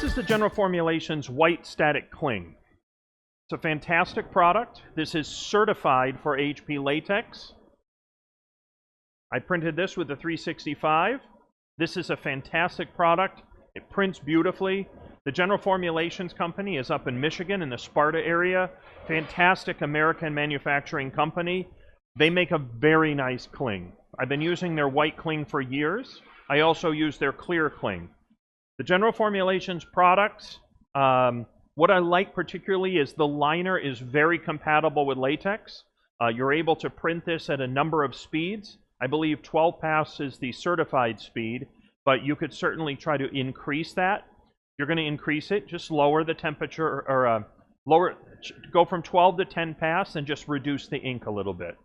This is the General Formulations White Static Cling. It's a fantastic product. This is certified for HP latex. I printed this with the 365. This is a fantastic product. It prints beautifully. The General Formulations company is up in Michigan in the Sparta area. Fantastic American manufacturing company. They make a very nice cling. I've been using their white cling for years. I also use their clear cling. The General Formulations products, what I like particularly is the liner is very compatible with latex. You're able to print this at a number of speeds. I believe 12 pass is the certified speed, but you could certainly try to increase that. You're going to increase it, just lower the temperature, or go from 12 to 10 pass and just reduce the ink a little bit.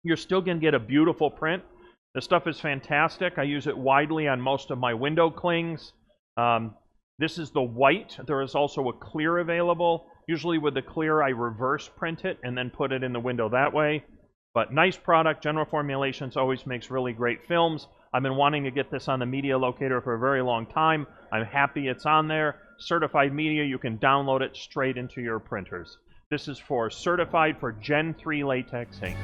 You're still going to get a beautiful print. The stuff is fantastic. I use it widely on most of my window clings. This is the white. There is also a clear available. Usually with the clear, I reverse print it and then put it in the window that way. But nice product. General Formulations always makes really great films. I've been wanting to get this on the media locator for a very long time. I'm happy it's on there. Certified media, you can download it straight into your printers. This is certified for Gen 3 latex ink.